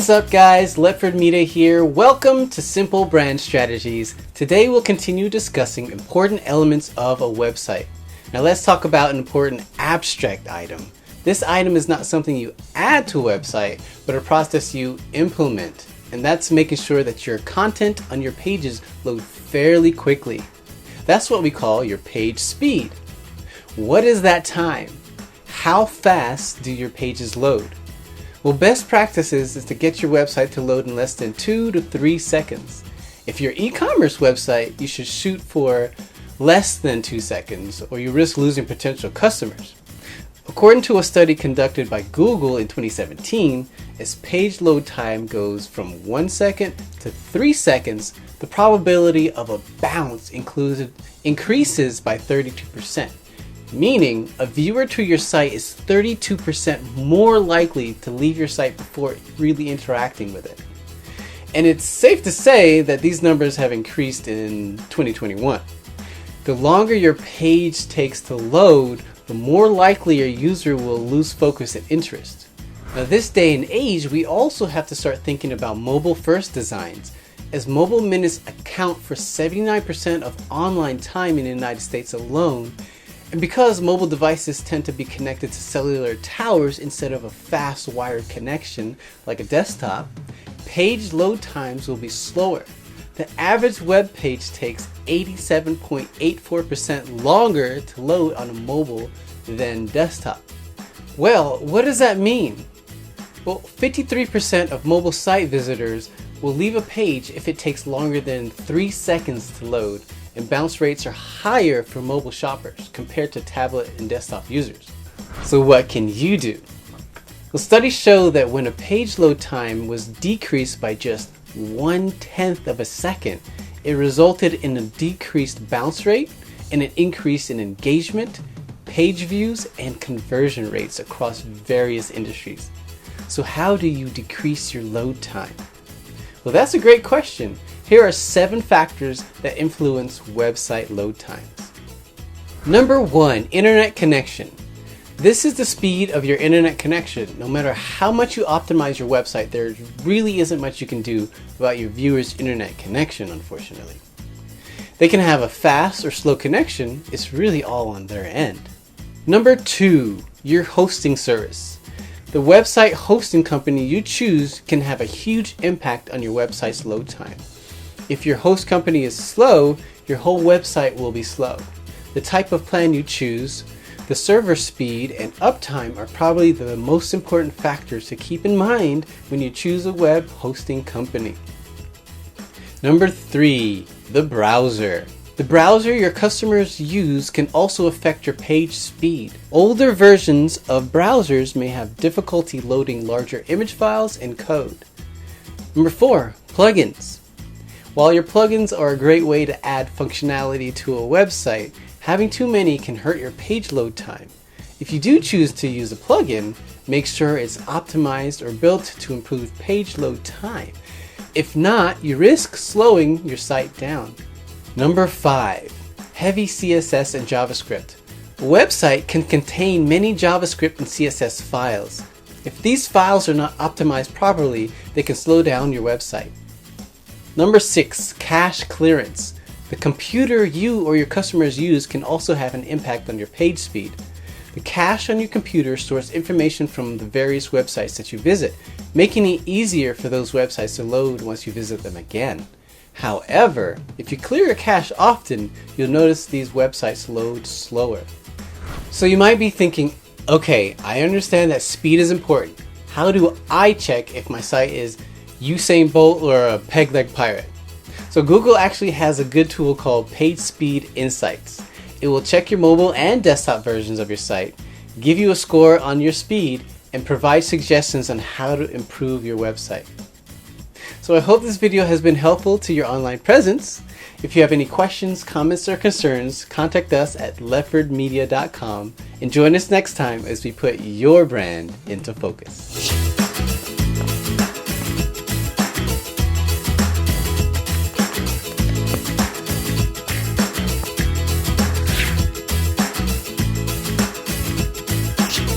is up, guys? Ledford Media here. Welcome to Simple Brand Strategies. Today we'll continue discussing important elements of a website. Now let's talk about an important abstract item. This item is not something you add to a website, but a process you implement. And that's making sure that your content on your pages load fairly quickly. That's what we call your page speed. What is that time? How fast do your pages load? Well, best practices is to get your website to load in less than 2 to 3 seconds. If you're e-commerce website, you should shoot for less than 2 seconds or you risk losing potential customers. According to a study conducted by Google in 2017, as page load time goes from 1 second to 3 seconds, the probability of a bounce increases by 32%. Meaning, a viewer to your site is 32% more likely to leave your site before really interacting with it. And it's safe to say that these numbers have increased in 2021. The longer your page takes to load, the more likely your user will lose focus and interest. Now, this day and age, we also have to start thinking about mobile-first designs, as mobile minutes account for 79% of online time in the United States alone. And because mobile devices tend to be connected to cellular towers instead of a fast wired connection like a desktop, page load times will be slower. The average web page takes 87.84% longer to load on a mobile than desktop. Well, what does that mean? Well, 53% of mobile site visitors will leave a page if it takes longer than 3 seconds to load, and bounce rates are higher for mobile shoppers compared to tablet and desktop users. So what can you do? Well, studies show that when a page load time was decreased by just 1/10 of a second, it resulted in a decreased bounce rate and an increase in engagement, page views, and conversion rates across various industries. So how do you decrease your load time? Well, that's a great question. Here are 7 factors that influence website load times. Number 1, internet connection. This is the speed of your internet connection. No matter how much you optimize your website, there really isn't much you can do about your viewers' internet connection, unfortunately. They can have a fast or slow connection. It's really all on their end. Number 2, your hosting service. The website hosting company you choose can have a huge impact on your website's load time. If your host company is slow, your whole website will be slow. The type of plan you choose, the server speed, and uptime are probably the most important factors to keep in mind when you choose a web hosting company. Number 3, the browser. The browser your customers use can also affect your page speed. Older versions of browsers may have difficulty loading larger image files and code. Number 4, plugins. While your plugins are a great way to add functionality to a website, having too many can hurt your page load time. If you do choose to use a plugin, make sure it's optimized or built to improve page load time. If not, you risk slowing your site down. Number 5, heavy CSS and JavaScript. A website can contain many JavaScript and CSS files. If these files are not optimized properly, they can slow down your website. Number 6, cache clearance. The computer you or your customers use can also have an impact on your page speed. The cache on your computer stores information from the various websites that you visit, making it easier for those websites to load once you visit them again. However, if you clear your cache often, you'll notice these websites load slower. So you might be thinking, okay, I understand that speed is important. How do I check if my site is Usain Bolt or a peg leg pirate? So Google actually has a good tool called PageSpeed Insights. It will check your mobile and desktop versions of your site, give you a score on your speed, and provide suggestions on how to improve your website. So I hope this video has been helpful to your online presence. If you have any questions, comments, or concerns, contact us at ledfordmedia.com and join us next time as we put your brand into focus.